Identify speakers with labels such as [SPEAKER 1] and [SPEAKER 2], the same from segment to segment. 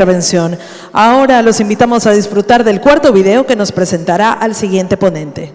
[SPEAKER 1] intervención. Ahora los invitamos a disfrutar del cuarto video que nos presentará al siguiente ponente.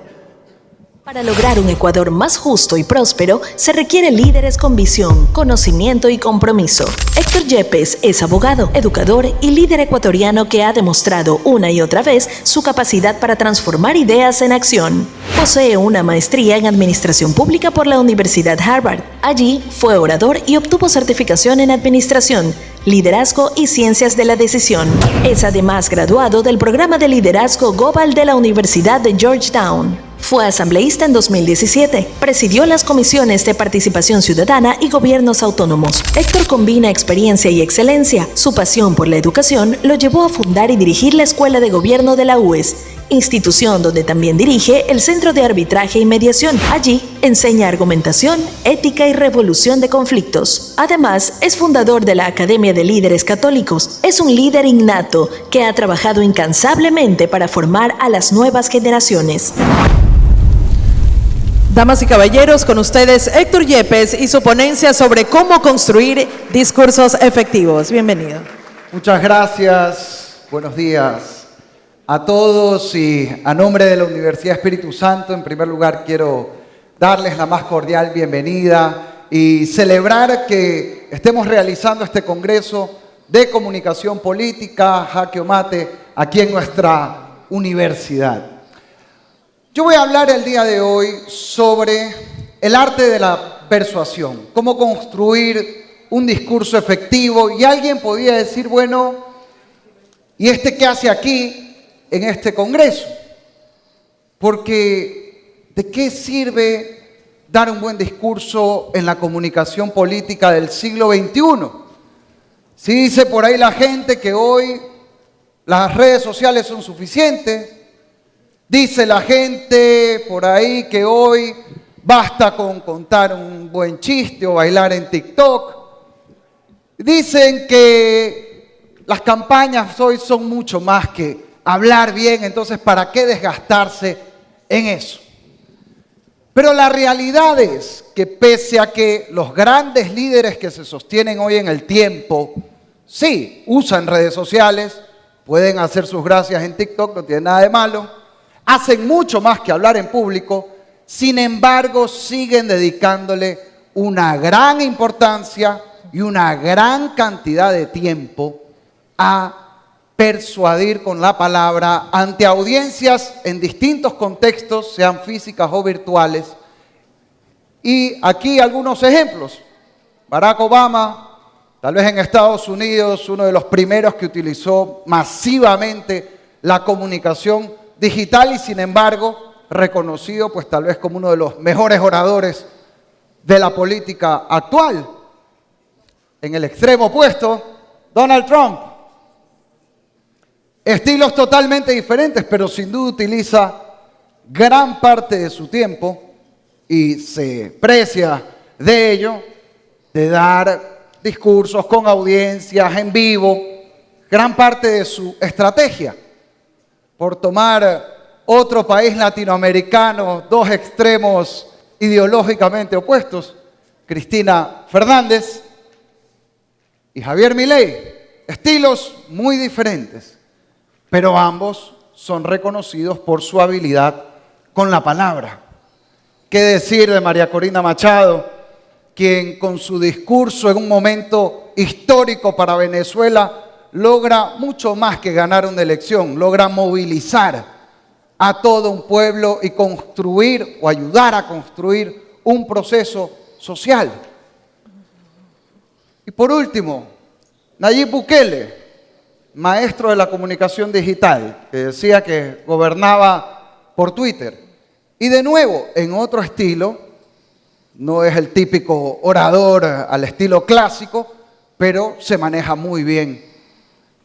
[SPEAKER 2] Para lograr un Ecuador más justo y próspero, se requieren líderes con visión, conocimiento y compromiso. Héctor Yepes es abogado, educador y líder ecuatoriano que ha demostrado una y otra vez su capacidad para transformar ideas en acción. Posee una maestría en Administración Pública por la Universidad Harvard. Allí fue orador y obtuvo certificación en Administración, Liderazgo y Ciencias de la Decisión. Es además graduado del programa de liderazgo Global de la Universidad de Georgetown. Fue asambleísta en 2017, presidió las comisiones de Participación Ciudadana y Gobiernos Autónomos. Héctor combina experiencia y excelencia. Su pasión por la educación lo llevó a fundar y dirigir la Escuela de Gobierno de la UES, institución donde también dirige el Centro de Arbitraje y Mediación. Allí enseña argumentación, ética y resolución de conflictos. Además, es fundador de la Academia de Líderes Católicos. Es un líder innato que ha trabajado incansablemente para formar a las nuevas generaciones.
[SPEAKER 1] Damas y caballeros, con ustedes Héctor Yepes y su ponencia sobre cómo construir discursos efectivos. Bienvenido.
[SPEAKER 3] Muchas gracias, buenos días a todos y a nombre de la Universidad Espíritu Santo, en primer lugar quiero darles la más cordial bienvenida y celebrar que estemos realizando este Congreso de Comunicación Política, Jaque Mate, aquí en nuestra universidad. Yo voy a hablar el día de hoy sobre el arte de la persuasión, cómo construir un discurso efectivo. Y alguien podría decir, bueno, ¿y este qué hace aquí en este Congreso? Porque ¿de qué sirve dar un buen discurso en la comunicación política del siglo XXI? Si dice por ahí la gente que hoy las redes sociales son suficientes. Dice la gente por ahí que hoy basta con contar un buen chiste o bailar en TikTok. Dicen que las campañas hoy son mucho más que hablar bien, entonces ¿para qué desgastarse en eso? Pero la realidad es que pese a que los grandes líderes que se sostienen hoy en el tiempo, sí, usan redes sociales, pueden hacer sus gracias en TikTok, no tiene nada de malo, hacen mucho más que hablar en público, sin embargo siguen dedicándole una gran importancia y una gran cantidad de tiempo a persuadir con la palabra ante audiencias en distintos contextos, sean físicas o virtuales. Y aquí algunos ejemplos. Barack Obama, tal vez en Estados Unidos, uno de los primeros que utilizó masivamente la comunicación digital y sin embargo reconocido pues tal vez como uno de los mejores oradores de la política actual. En el extremo opuesto, Donald Trump. Estilos totalmente diferentes, pero sin duda utiliza gran parte de su tiempo y se precia de ello, de dar discursos con audiencias en vivo, gran parte de su estrategia. Por tomar otro país latinoamericano, dos extremos ideológicamente opuestos, Cristina Fernández y Javier Milei, estilos muy diferentes, pero ambos son reconocidos por su habilidad con la palabra. ¿Qué decir de María Corina Machado, quien con su discurso en un momento histórico para Venezuela logra mucho más que ganar una elección, logra movilizar a todo un pueblo y construir o ayudar a construir un proceso social? Y por último, Nayib Bukele, maestro de la comunicación digital, que decía que gobernaba por Twitter. Y de nuevo, en otro estilo, no es el típico orador al estilo clásico, pero se maneja muy bien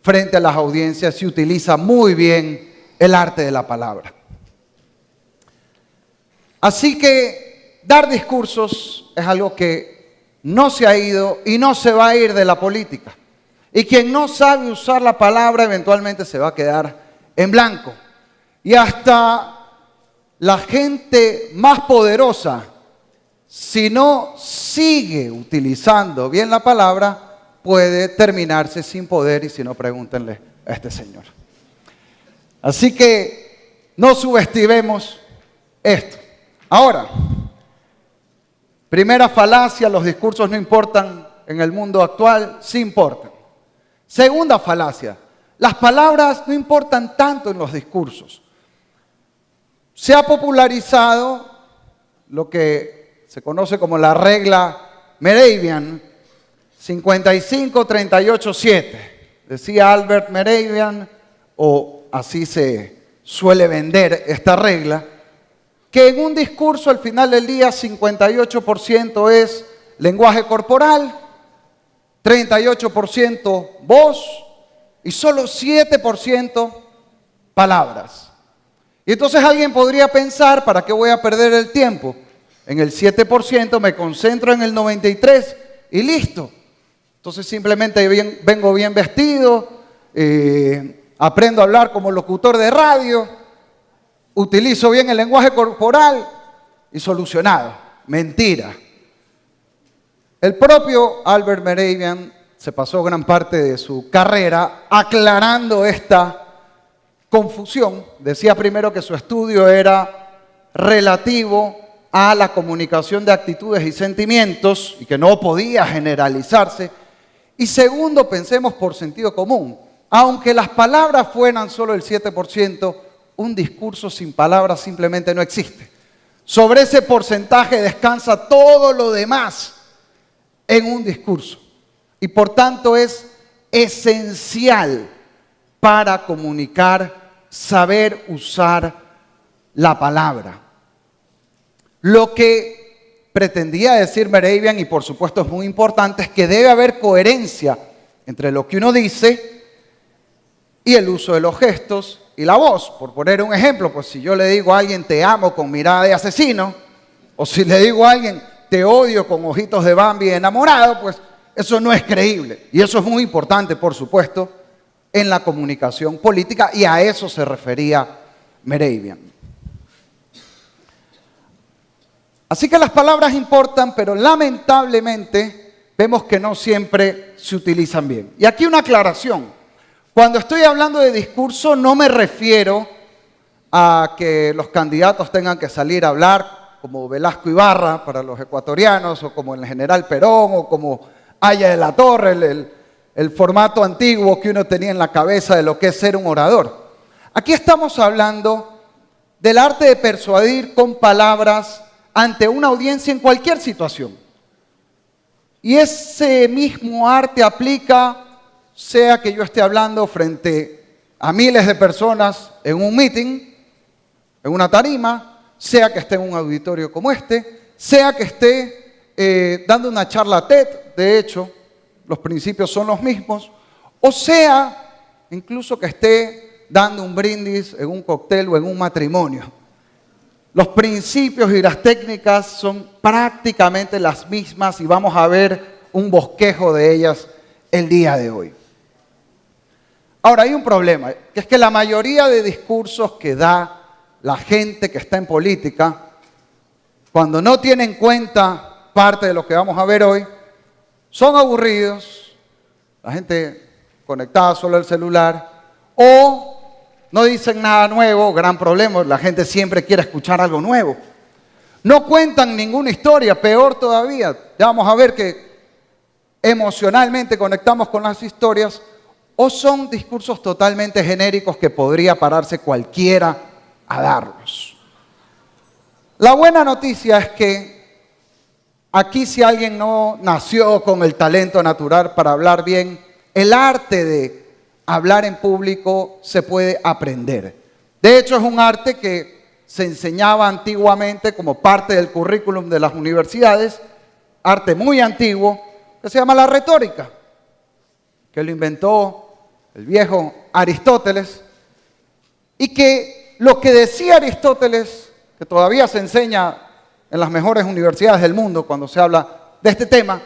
[SPEAKER 3] frente a las audiencias y utiliza muy bien el arte de la palabra. Así que dar discursos es algo que no se ha ido y no se va a ir de la política. Y quien no sabe usar la palabra eventualmente se va a quedar en blanco. Y hasta la gente más poderosa, si no sigue utilizando bien la palabra, puede terminarse sin poder, y si no, pregúntenle a este señor. Así que no subestimemos esto. Ahora, primera falacia: los discursos no importan en el mundo actual. Sí importan. Segunda falacia: las palabras no importan tanto en los discursos. Se ha popularizado lo que se conoce como la regla Mehrabian, 55-38-7. Decía Albert Mehrabian, o así se suele vender esta regla, que en un discurso al final del día 58% es lenguaje corporal, 38% voz y solo 7% palabras. Y entonces alguien podría pensar: ¿para qué voy a perder el tiempo? En el 7% me concentro en el 93% y listo. Entonces simplemente vengo bien vestido, aprendo a hablar como locutor de radio, utilizo bien el lenguaje corporal y solucionado. Mentira. El propio Albert Mehrabian se pasó gran parte de su carrera aclarando esta confusión. Decía primero que su estudio era relativo a la comunicación de actitudes y sentimientos y que no podía generalizarse. Y segundo, pensemos por sentido común. Aunque las palabras fueran solo el 7%, un discurso sin palabras simplemente no existe. Sobre ese porcentaje descansa todo lo demás en un discurso. Y por tanto es esencial para comunicar saber usar la palabra. Lo que pretendía decir Mehrabian, y por supuesto es muy importante, es que debe haber coherencia entre lo que uno dice y el uso de los gestos y la voz. Por poner un ejemplo, pues si yo le digo a alguien te amo con mirada de asesino, o si le digo a alguien te odio con ojitos de Bambi enamorado, pues eso no es creíble. Y eso es muy importante, por supuesto, en la comunicación política, y a eso se refería Mehrabian. Así que las palabras importan, pero lamentablemente vemos que no siempre se utilizan bien. Y aquí una aclaración: cuando estoy hablando de discurso no me refiero a que los candidatos tengan que salir a hablar como Velasco Ibarra para los ecuatorianos, o como el general Perón, o como Haya de la Torre, el formato antiguo que uno tenía en la cabeza de lo que es ser un orador. Aquí estamos hablando del arte de persuadir con palabras ante una audiencia en cualquier situación. Y ese mismo arte aplica, sea que yo esté hablando frente a miles de personas en un meeting, en una tarima, sea que esté en un auditorio como este, sea que esté dando una charla TED, de hecho, los principios son los mismos, o sea, incluso que esté dando un brindis en un cóctel o en un matrimonio. Los principios y las técnicas son prácticamente las mismas y vamos a ver un bosquejo de ellas el día de hoy. Ahora, hay un problema, que es que la mayoría de discursos que da la gente que está en política, cuando no tiene en cuenta parte de lo que vamos a ver hoy, son aburridos, la gente conectada solo al celular, o no dicen nada nuevo. Gran problema, la gente siempre quiere escuchar algo nuevo. No cuentan ninguna historia, peor todavía. Ya vamos a ver que emocionalmente conectamos con las historias, o son discursos totalmente genéricos que podría pararse cualquiera a darlos. La buena noticia es que aquí, si alguien no nació con el talento natural para hablar bien, el arte de hablar en público se puede aprender. De hecho, es un arte que se enseñaba antiguamente como parte del currículum de las universidades, arte muy antiguo, que se llama la retórica, que lo inventó el viejo Aristóteles, y que lo que decía Aristóteles, que todavía se enseña en las mejores universidades del mundo cuando se habla de este tema,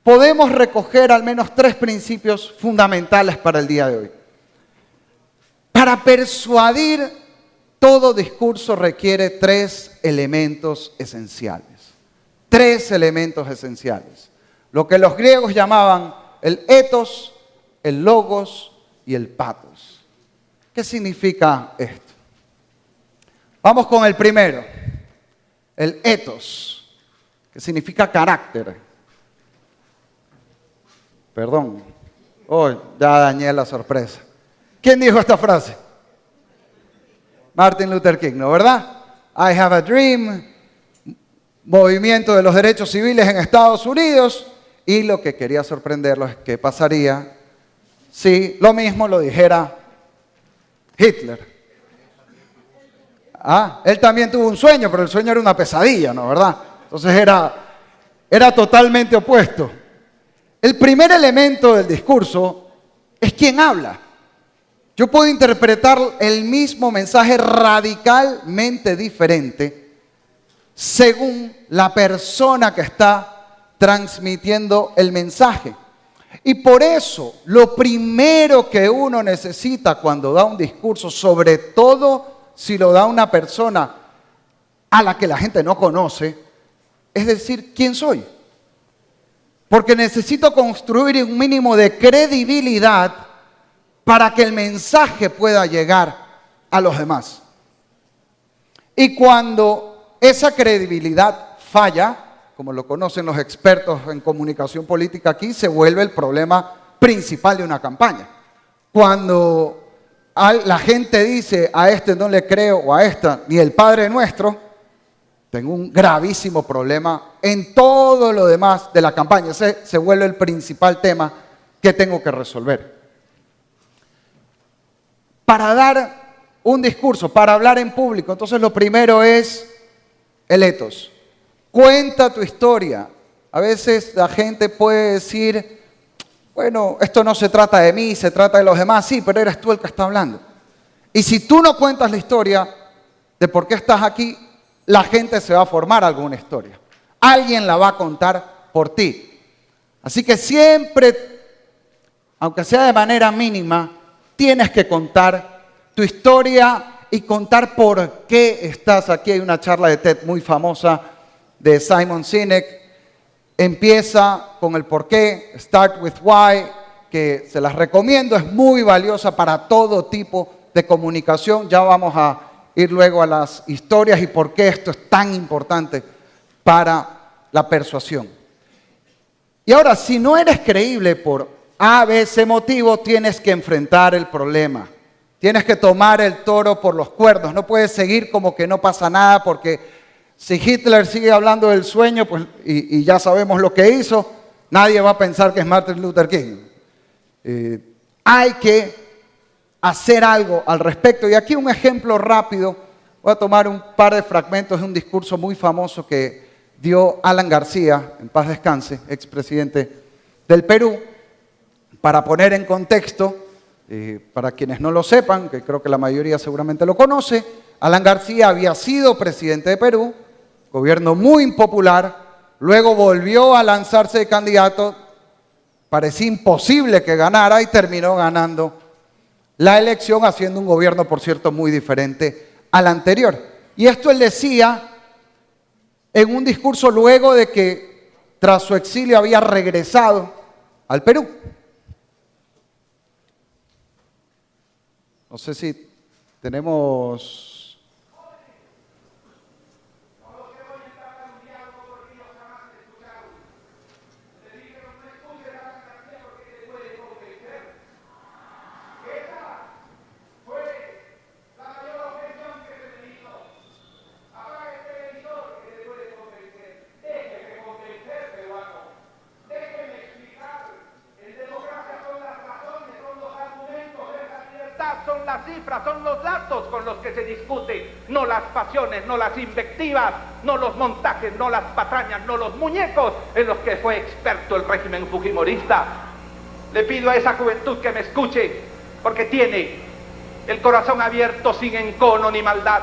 [SPEAKER 3] podemos recoger al menos 3 principios fundamentales para el día de hoy. Para persuadir, todo discurso requiere 3 elementos esenciales. 3 elementos esenciales. lo que los griegos llamaban el ethos, el logos y el pathos. ¿Qué significa esto? Vamos con el primero, el ethos, que significa carácter. Perdón, ya dañé la sorpresa. ¿Quién dijo esta frase? Martin Luther King, ¿no, verdad? I have a dream, movimiento de los derechos civiles en Estados Unidos, y lo que quería sorprenderlos es qué pasaría si lo mismo lo dijera Hitler. Él también tuvo un sueño, pero el sueño era una pesadilla, ¿no, verdad? Entonces era totalmente opuesto. El primer elemento del discurso es quién habla. Yo puedo interpretar el mismo mensaje radicalmente diferente según la persona que está transmitiendo el mensaje. Y por eso, lo primero que uno necesita cuando da un discurso, sobre todo si lo da una persona a la que la gente no conoce, es decir, ¿quién soy? Porque necesito construir un mínimo de credibilidad para que el mensaje pueda llegar a los demás. Y cuando esa credibilidad falla, como lo conocen los expertos en comunicación política aquí, se vuelve el problema principal de una campaña. Cuando la gente dice, a este no le creo, o a esta, ni el Padre Nuestro, tengo un gravísimo problema en todo lo demás de la campaña. Ese se vuelve el principal tema que tengo que resolver. Para dar un discurso, para hablar en público, entonces lo primero es el ethos. Cuenta tu historia. A veces la gente puede decir, bueno, esto no se trata de mí, se trata de los demás. Sí, pero eres tú el que está hablando. Y si tú no cuentas la historia de por qué estás aquí, la gente se va a formar alguna historia. Alguien la va a contar por ti. Así que siempre, aunque sea de manera mínima, tienes que contar tu historia y contar por qué estás aquí. Hay una charla de TED muy famosa de Simon Sinek. Empieza con el por qué, Start with Why, que se las recomiendo, es muy valiosa para todo tipo de comunicación. Ya vamos a ir luego a las historias y por qué esto es tan importante para la persuasión. Y ahora, si no eres creíble por A, B, C motivo, tienes que enfrentar el problema. Tienes que tomar el toro por los cuernos. No puedes seguir como que no pasa nada, porque si Hitler sigue hablando del sueño, pues, y ya sabemos lo que hizo, nadie va a pensar que es Martin Luther King. Hay que hacer algo al respecto. Y aquí un ejemplo rápido. Voy a tomar un par de fragmentos de un discurso muy famoso que dio Alan García, en paz descanse, expresidente del Perú, para poner en contexto, para quienes no lo sepan, que creo que la mayoría seguramente lo conoce. Alan García había sido presidente de Perú, gobierno muy impopular, luego volvió a lanzarse de candidato, parecía imposible que ganara y terminó ganando la elección, haciendo un gobierno, por cierto, muy diferente al anterior. Y esto él decía en un discurso luego de que tras su exilio había regresado al Perú. No sé si tenemos...
[SPEAKER 4] Son las cifras, son los datos con los que se discute, no las pasiones, no las invectivas, no los montajes, no las patrañas, no los muñecos en los que fue experto el régimen fujimorista. Le pido a esa juventud que me escuche, porque tiene el corazón abierto sin encono ni maldad.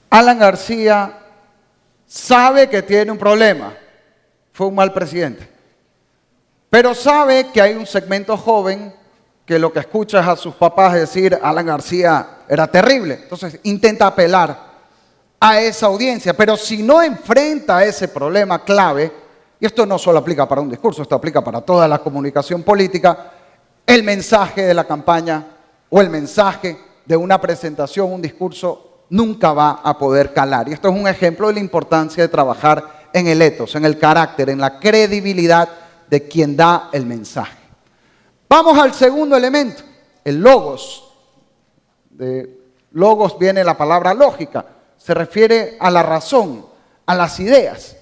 [SPEAKER 3] Alan García sabe que tiene un problema, fue un mal presidente, pero sabe que hay un segmento joven que lo que escucha es a sus papás decir, Alan García era terrible. Entonces intenta apelar a esa audiencia. Pero si no enfrenta ese problema clave, y esto no solo aplica para un discurso, esto aplica para toda la comunicación política, el mensaje de la campaña o el mensaje de una presentación, un discurso, nunca va a poder calar. Y esto es un ejemplo de la importancia de trabajar en el ethos, en el carácter, en la credibilidad de quien da el mensaje. Vamos al segundo elemento, el logos. De logos viene la palabra lógica, se refiere a la razón, a las ideas.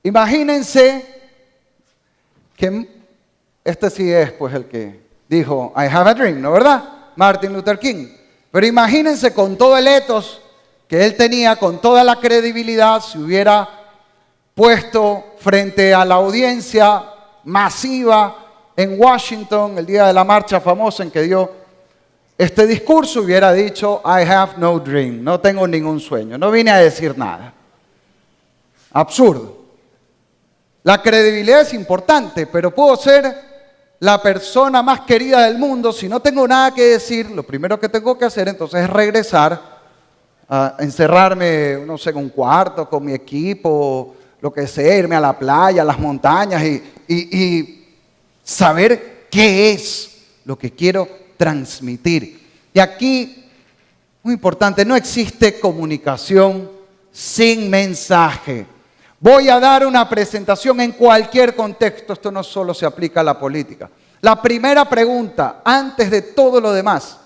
[SPEAKER 3] Imagínense que este sí es pues el que dijo I have a dream, ¿no verdad? Martin Luther King. Pero imagínense con todo el ethos que él tenía, con toda la credibilidad, si hubiera puesto frente a la audiencia masiva en Washington, el día de la marcha famosa en que dio este discurso, hubiera dicho I have no dream, no tengo ningún sueño, no vine a decir nada. Absurdo. La credibilidad es importante, pero puedo ser la persona más querida del mundo. Si no tengo nada que decir, lo primero que tengo que hacer entonces es regresar a encerrarme, no sé, en un cuarto con mi equipo, lo que sea, irme a la playa, a las montañas y saber qué es lo que quiero transmitir. Y aquí, muy importante, no existe comunicación sin mensaje. Voy a dar una presentación en cualquier contexto, esto no solo se aplica a la política. La primera pregunta, antes de todo lo demás,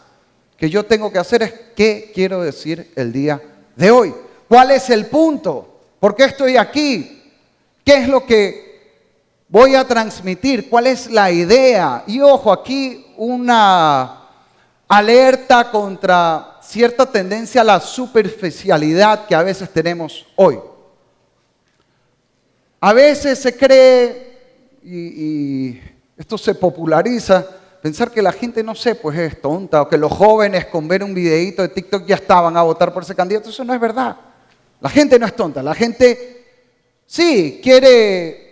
[SPEAKER 3] que yo tengo que hacer es ¿qué quiero decir el día de hoy? ¿Cuál es el punto? ¿Por qué estoy aquí? ¿Qué es lo que voy a transmitir? ¿Cuál es la idea? Y ojo, aquí una alerta contra cierta tendencia a la superficialidad que a veces tenemos hoy. A veces se cree, y esto se populariza, pensar que la gente, no sé, pues es tonta, o que los jóvenes con ver un videíto de TikTok ya estaban a votar por ese candidato. Eso no es verdad. La gente no es tonta, la gente sí quiere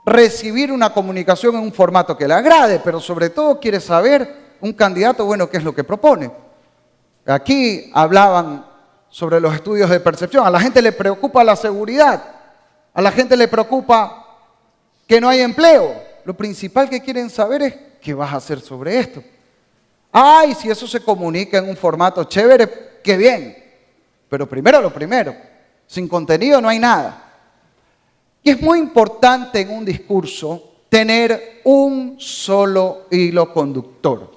[SPEAKER 3] recibir una comunicación en un formato que le agrade, pero sobre todo quiere saber un candidato, bueno, qué es lo que propone. Aquí hablaban sobre los estudios de percepción. A la gente le preocupa la seguridad. A la gente le preocupa que no hay empleo. Lo principal que quieren saber es qué vas a hacer sobre esto. Ay, si eso se comunica en un formato chévere, qué bien. Pero primero lo primero. Sin contenido no hay nada. Y es muy importante en un discurso tener un solo hilo conductor.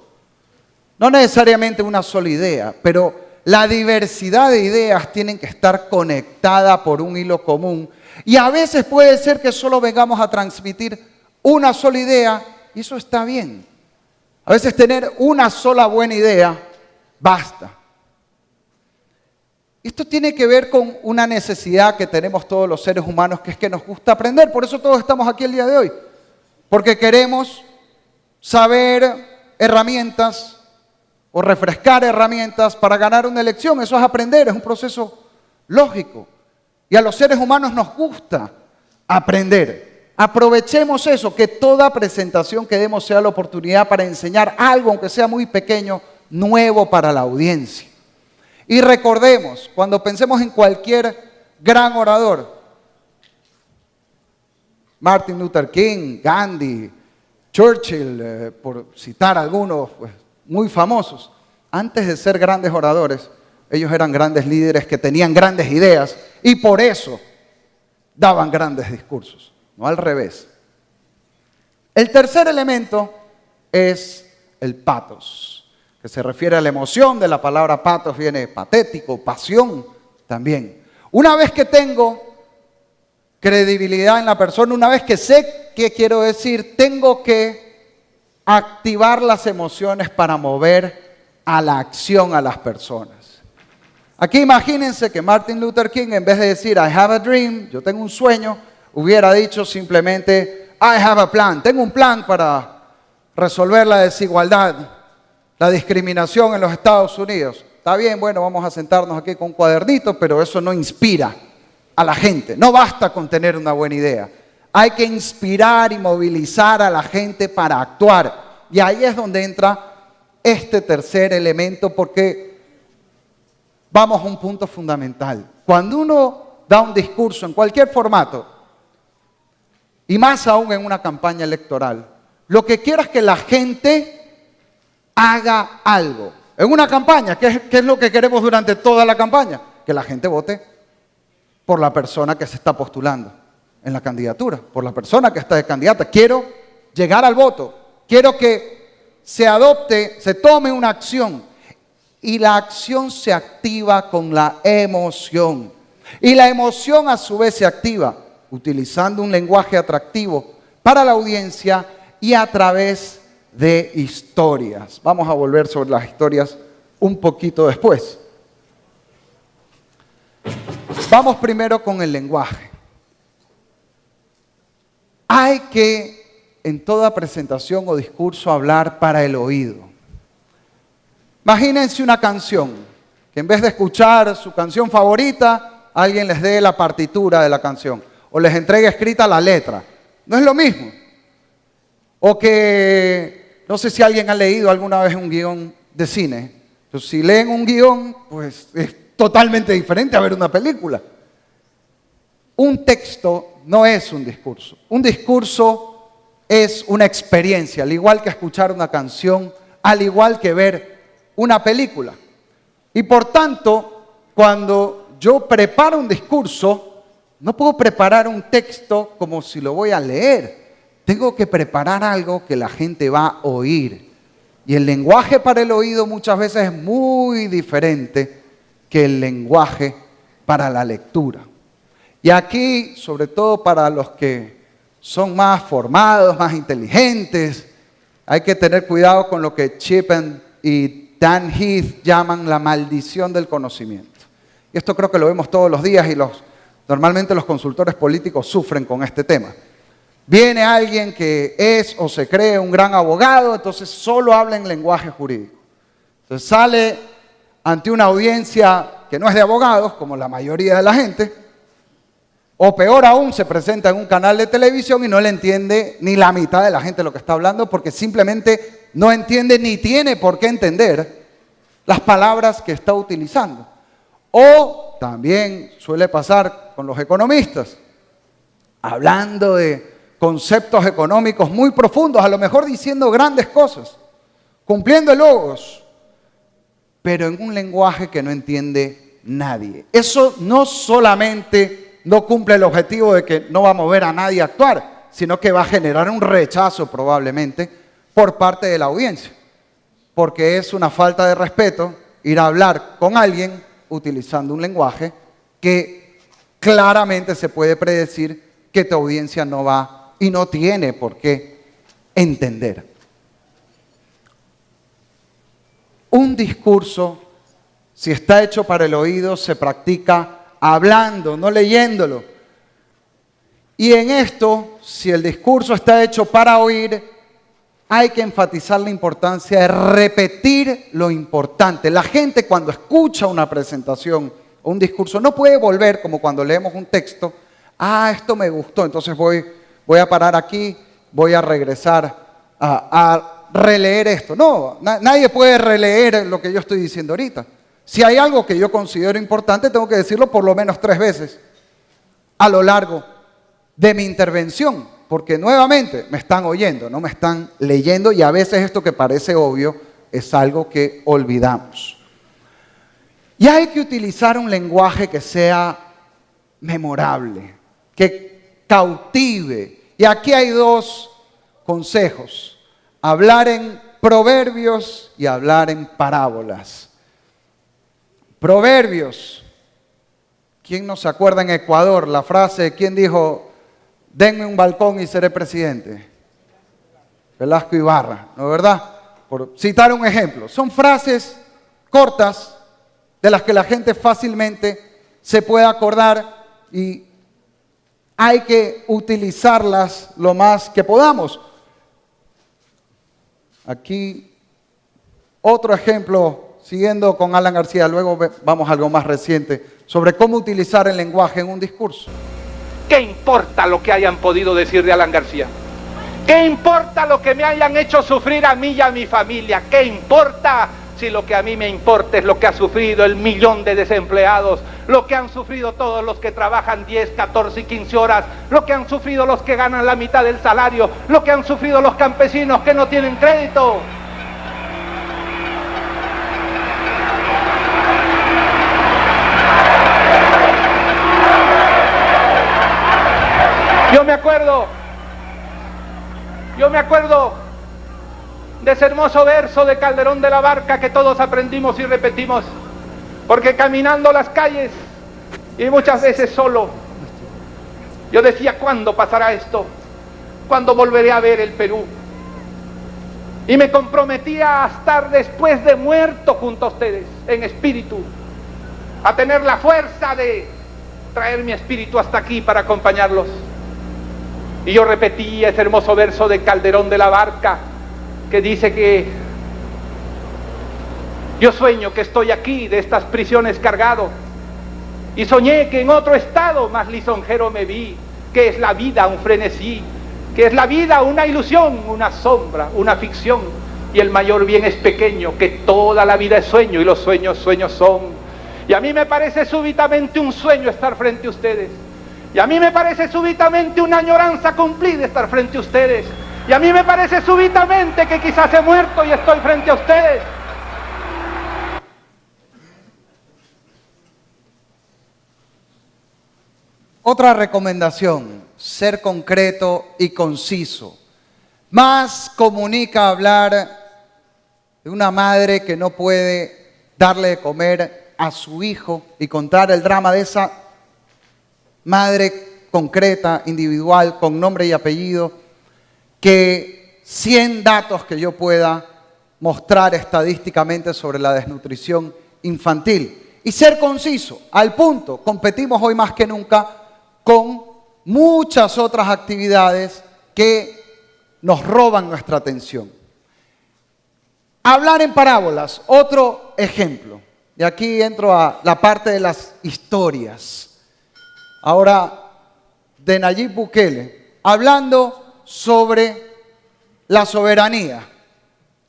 [SPEAKER 3] No necesariamente una sola idea, pero la diversidad de ideas tienen que estar conectada por un hilo común. Y a veces puede ser que solo vengamos a transmitir una sola idea y eso está bien. A veces tener una sola buena idea basta. Esto tiene que ver con una necesidad que tenemos todos los seres humanos, que es que nos gusta aprender. Por eso todos estamos aquí el día de hoy. Porque queremos saber herramientas o refrescar herramientas para ganar una elección. Eso es aprender, es un proceso lógico. Y a los seres humanos nos gusta aprender. Aprovechemos eso, que toda presentación que demos sea la oportunidad para enseñar algo, aunque sea muy pequeño, nuevo para la audiencia. Y recordemos, cuando pensemos en cualquier gran orador, Martin Luther King, Gandhi, Churchill, por citar algunos pues, muy famosos, antes de ser grandes oradores, ellos eran grandes líderes que tenían grandes ideas y por eso daban grandes discursos, no al revés. El tercer elemento es el patos, que se refiere a la emoción. De la palabra patos viene patético, pasión también. Una vez que tengo credibilidad en la persona, una vez que sé qué quiero decir, tengo que activar las emociones para mover a la acción a las personas. Aquí imagínense que Martin Luther King, en vez de decir I have a dream, yo tengo un sueño, hubiera dicho simplemente I have a plan. Tengo un plan para resolver la desigualdad, la discriminación en los Estados Unidos. Está bien, bueno, vamos a sentarnos aquí con un cuadernito, pero eso no inspira a la gente. No basta con tener una buena idea. Hay que inspirar y movilizar a la gente para actuar. Y ahí es donde entra este tercer elemento, porque vamos a un punto fundamental. Cuando uno da un discurso en cualquier formato, y más aún en una campaña electoral, lo que quiera es que la gente haga algo. En una campaña, ¿qué es lo que queremos durante toda la campaña? Que la gente vote por la persona que se está postulando en la candidatura, por la persona que está de candidata. Quiero llegar al voto, quiero que se adopte, se tome una acción. Y la acción se activa con la emoción. Y la emoción a su vez se activa utilizando un lenguaje atractivo para la audiencia y a través de historias. Vamos a volver sobre las historias un poquito después. Vamos primero con el lenguaje. Hay que en toda presentación o discurso hablar para el oído. Imagínense una canción, que en vez de escuchar su canción favorita, alguien les dé la partitura de la canción o les entregue escrita la letra. No es lo mismo. O que, no sé si alguien ha leído alguna vez un guión de cine. Entonces, si leen un guión, pues es totalmente diferente a ver una película. Un texto no es un discurso. Un discurso es una experiencia, al igual que escuchar una canción, al igual que ver una película. Y por tanto, cuando yo preparo un discurso, no puedo preparar un texto como si lo voy a leer. Tengo que preparar algo que la gente va a oír. Y el lenguaje para el oído muchas veces es muy diferente que el lenguaje para la lectura. Y aquí, sobre todo para los que son más formados, más inteligentes, hay que tener cuidado con lo que Chip y Dan Heath llaman la maldición del conocimiento. Y esto creo que lo vemos todos los días y normalmente los consultores políticos sufren con este tema. Viene alguien que es o se cree un gran abogado, entonces solo habla en lenguaje jurídico. Entonces sale ante una audiencia que no es de abogados, como la mayoría de la gente, o peor aún, se presenta en un canal de televisión y no le entiende ni la mitad de la gente lo que está hablando porque simplemente no entiende ni tiene por qué entender las palabras que está utilizando. O también suele pasar con los economistas, hablando de conceptos económicos muy profundos, a lo mejor diciendo grandes cosas, cumpliendo logos, pero en un lenguaje que no entiende nadie. Eso no solamente no cumple el objetivo de que no va a mover a nadie a actuar, sino que va a generar un rechazo probablemente por parte de la audiencia, porque es una falta de respeto ir a hablar con alguien utilizando un lenguaje que claramente se puede predecir que tu audiencia no va y no tiene por qué entender. Un discurso, si está hecho para el oído, se practica hablando, no leyéndolo. Y en esto, si el discurso está hecho para oír, hay que enfatizar la importancia de repetir lo importante. La gente cuando escucha una presentación o un discurso no puede volver como cuando leemos un texto. Esto me gustó, entonces voy a parar aquí, voy a regresar a releer esto. No, nadie puede releer lo que yo estoy diciendo ahorita. Si hay algo que yo considero importante, tengo que decirlo por lo menos 3 veces a lo largo de mi intervención, porque nuevamente me están oyendo, no me están leyendo y a veces esto que parece obvio es algo que olvidamos. Y hay que utilizar un lenguaje que sea memorable, que cautive. Y aquí hay 2 consejos: hablar en proverbios y hablar en parábolas. Proverbios. ¿Quién no se acuerda en Ecuador la frase, quién dijo, denme un balcón y seré presidente? Velasco Ibarra, ¿no es verdad? Por citar un ejemplo. Son frases cortas de las que la gente fácilmente se puede acordar y hay que utilizarlas lo más que podamos. Aquí otro ejemplo, siguiendo con Alan García, luego vamos a algo más reciente, sobre cómo utilizar el lenguaje en un discurso.
[SPEAKER 4] ¿Qué importa lo que hayan podido decir de Alan García? ¿Qué importa lo que me hayan hecho sufrir a mí y a mi familia? ¿Qué importa Si lo que a mí me importa es lo que ha sufrido el millón de desempleados, lo que han sufrido todos los que trabajan 10, 14 y 15 horas, lo que han sufrido los que ganan la mitad del salario, lo que han sufrido los campesinos que no tienen crédito. Yo me acuerdo de ese hermoso verso de Calderón de la Barca que todos aprendimos y repetimos, porque caminando las calles y muchas veces solo, yo decía, ¿cuándo pasará esto? ¿Cuándo volveré a ver el Perú? Y me comprometía a estar después de muerto junto a ustedes, en espíritu, a tener la fuerza de traer mi espíritu hasta aquí para acompañarlos. Y yo repetí ese hermoso verso de Calderón de la Barca, que dice que yo sueño que estoy aquí de estas prisiones cargado, y soñé que en otro estado más lisonjero me vi, que es la vida un frenesí, que es la vida una ilusión, una sombra, una ficción, y el mayor bien es pequeño, que toda la vida es sueño y los sueños sueños son. Y a mí me parece súbitamente un sueño estar frente a ustedes, y a mí me parece súbitamente una añoranza cumplida estar frente a ustedes, y a mí me parece súbitamente que quizás he muerto y estoy frente a ustedes.
[SPEAKER 3] Otra recomendación, ser concreto y conciso. Más comunica hablar de una madre que no puede darle de comer a su hijo y contar el drama de esa madre concreta, individual, con nombre y apellido, que 100 datos que yo pueda mostrar estadísticamente sobre la desnutrición infantil. Y ser conciso, al punto. Competimos hoy más que nunca con muchas otras actividades que nos roban nuestra atención. Hablar en parábolas, otro ejemplo. Y aquí entro a la parte de las historias. Ahora, de Nayib Bukele, hablando sobre la soberanía.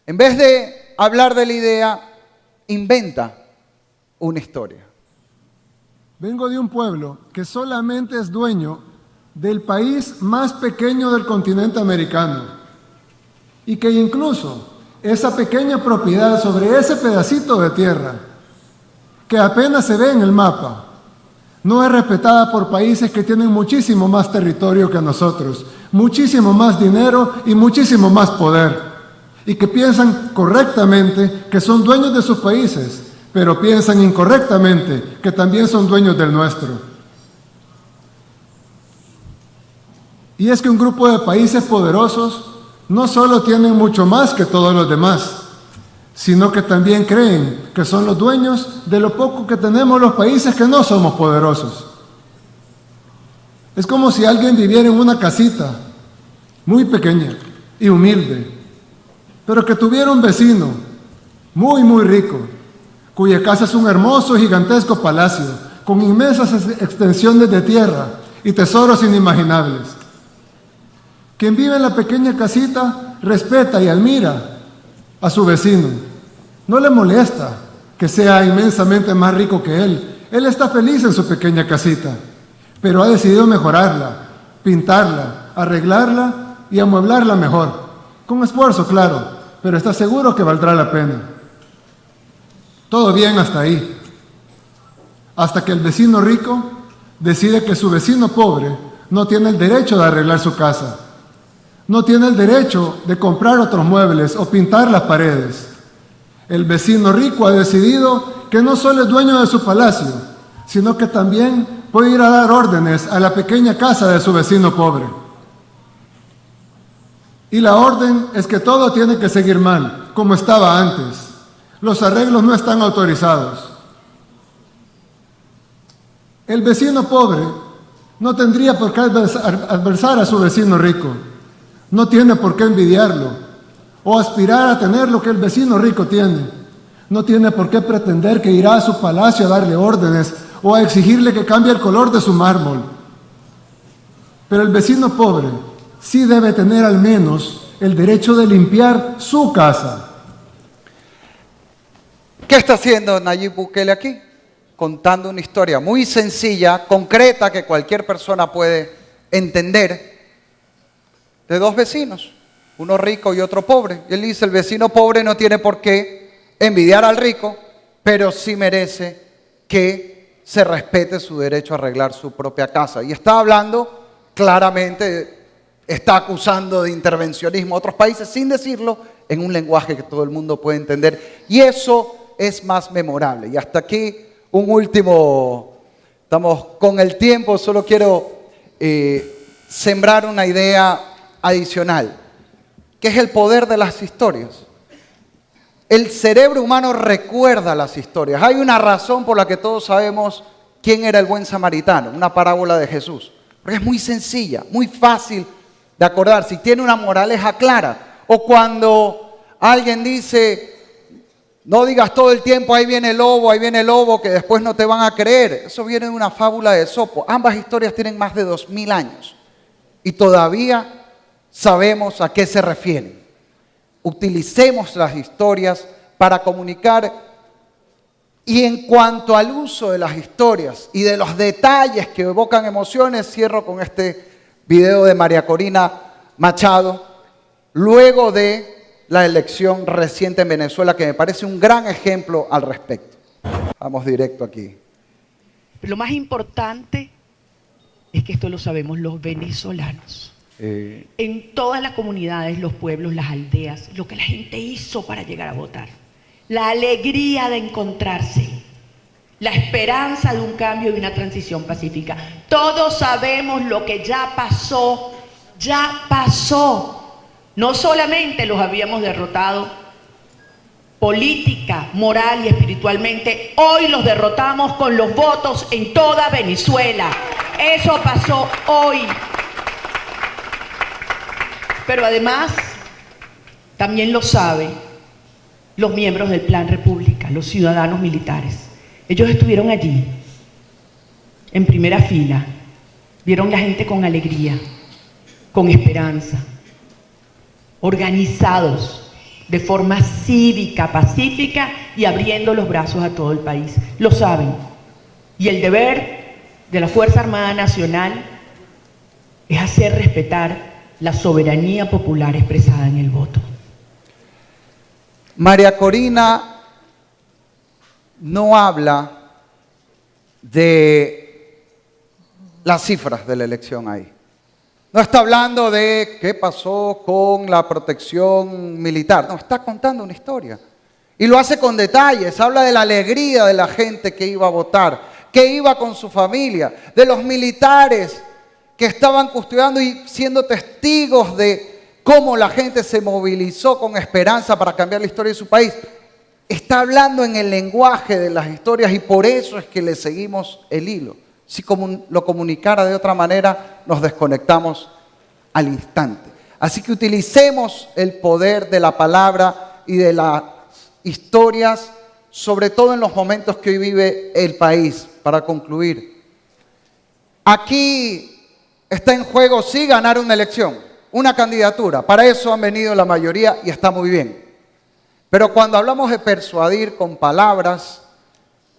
[SPEAKER 3] En vez de hablar de la idea, inventa una historia.
[SPEAKER 5] Vengo de un pueblo que solamente es dueño del país más pequeño del continente americano y que incluso esa pequeña propiedad sobre ese pedacito de tierra, que apenas se ve en el mapa, no es respetada por países que tienen muchísimo más territorio que nosotros, muchísimo más dinero y muchísimo más poder, y que piensan correctamente que son dueños de sus países, pero piensan incorrectamente que también son dueños del nuestro. Y es que un grupo de países poderosos no solo tienen mucho más que todos los demás, sino que también creen que son los dueños de lo poco que tenemos los países que no somos poderosos. Es como si alguien viviera en una casita muy pequeña y humilde, pero que tuviera un vecino muy rico, cuya casa es un hermoso, gigantesco palacio, con inmensas extensiones de tierra y tesoros inimaginables. Quien vive en la pequeña casita respeta y admira a su vecino. No le molesta que sea inmensamente más rico que él. Él está feliz en su pequeña casita, pero ha decidido mejorarla, pintarla, arreglarla y amueblarla mejor. Con esfuerzo, claro, pero está seguro que valdrá la pena. Todo bien hasta ahí. Hasta que el vecino rico decide que su vecino pobre no tiene el derecho de arreglar su casa. No tiene el derecho de comprar otros muebles o pintar las paredes. El vecino rico ha decidido que no solo es dueño de su palacio, sino que también puede ir a dar órdenes a la pequeña casa de su vecino pobre. Y la orden es que todo tiene que seguir mal, como estaba antes. Los arreglos no están autorizados. El vecino pobre no tendría por qué adversar a su vecino rico. No tiene por qué envidiarlo o aspirar a tener lo que el vecino rico tiene. No tiene por qué pretender que irá a su palacio a darle órdenes o a exigirle que cambie el color de su mármol. Pero el vecino pobre sí debe tener al menos el derecho de limpiar su casa.
[SPEAKER 3] ¿Qué está haciendo Nayib Bukele aquí? Contando una historia muy sencilla, concreta, que cualquier persona puede entender, de dos vecinos, uno rico y otro pobre. Y él dice, el vecino pobre no tiene por qué envidiar al rico, pero sí merece que se respete su derecho a arreglar su propia casa. Y está hablando claramente, está acusando de intervencionismo a otros países sin decirlo, en un lenguaje que todo el mundo puede entender. Y eso es más memorable. Y hasta aquí un último, estamos con el tiempo, solo quiero sembrar una idea adicional, que es el poder de las historias. El cerebro humano recuerda las historias. Hay una razón por la que todos sabemos quién era el buen samaritano, una parábola de Jesús. Porque es muy sencilla, muy fácil de acordar, si tiene una moraleja clara. O cuando alguien dice, no digas todo el tiempo, ahí viene el lobo, que después no te van a creer. Eso viene de una fábula de Esopo. Ambas historias tienen más de 2000 años y todavía sabemos a qué se refieren. Utilicemos las historias para comunicar. Y en cuanto al uso de las historias y de los detalles que evocan emociones, cierro con este video de María Corina Machado, luego de la elección reciente en Venezuela, que me parece un gran ejemplo al respecto. Vamos directo aquí.
[SPEAKER 6] Lo más importante es que esto lo sabemos los venezolanos. En todas las comunidades, los pueblos, las aldeas, lo que la gente hizo para llegar a votar. La alegría de encontrarse, la esperanza de un cambio y una transición pacífica. Todos sabemos lo que ya pasó, ya pasó. No solamente los habíamos derrotado política, moral y espiritualmente, hoy los derrotamos con los votos en toda Venezuela. Eso pasó hoy. Pero además, también lo saben los miembros del Plan República, los ciudadanos militares. Ellos estuvieron allí, en primera fila, vieron la gente con alegría, con esperanza, organizados de forma cívica, pacífica y abriendo los brazos a todo el país. Lo saben. Y el deber de la Fuerza Armada Nacional es hacer respetar la soberanía popular expresada en el voto.
[SPEAKER 3] María Corina no habla de las cifras de la elección ahí. No está hablando de qué pasó con la protección militar. No, está contando una historia. Y lo hace con detalles. Habla de la alegría de la gente que iba a votar, que iba con su familia, de los militares que estaban custodiando y siendo testigos de cómo la gente se movilizó con esperanza para cambiar la historia de su país. Está hablando en el lenguaje de las historias y por eso es que le seguimos el hilo. Si lo comunicara de otra manera, nos desconectamos al instante. Así que utilicemos el poder de la palabra y de las historias, sobre todo en los momentos que hoy vive el país. Para concluir, aquí está en juego, sí, ganar una elección, una candidatura. Para eso han venido la mayoría y está muy bien. Pero cuando hablamos de persuadir con palabras,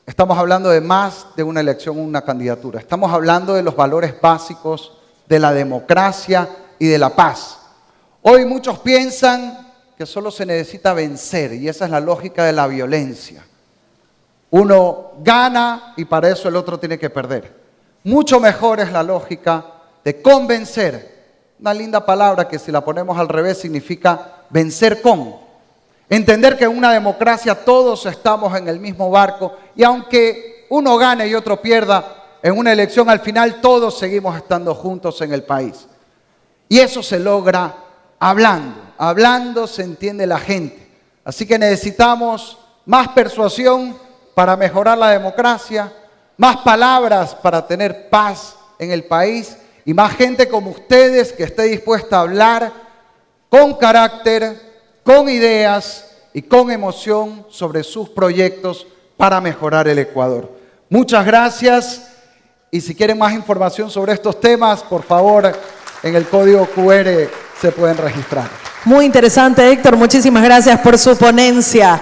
[SPEAKER 3] estamos hablando de más de una elección o una candidatura. Estamos hablando de los valores básicos de la democracia y de la paz. Hoy muchos piensan que solo se necesita vencer y esa es la lógica de la violencia. Uno gana y para eso el otro tiene que perder. Mucho mejor es la lógica de convencer. Una linda palabra que si la ponemos al revés significa vencer con. Entender que en una democracia todos estamos en el mismo barco y aunque uno gane y otro pierda en una elección, al final todos seguimos estando juntos en el país. Y eso se logra hablando. Hablando se entiende la gente. Así que necesitamos más persuasión para mejorar la democracia, más palabras para tener paz en el país y más gente como ustedes que esté dispuesta a hablar con carácter, con ideas y con emoción sobre sus proyectos para mejorar el Ecuador. Muchas gracias y si quieren más información sobre estos temas, por favor, en el código QR se pueden registrar.
[SPEAKER 1] Muy interesante, Héctor. Muchísimas gracias por su ponencia.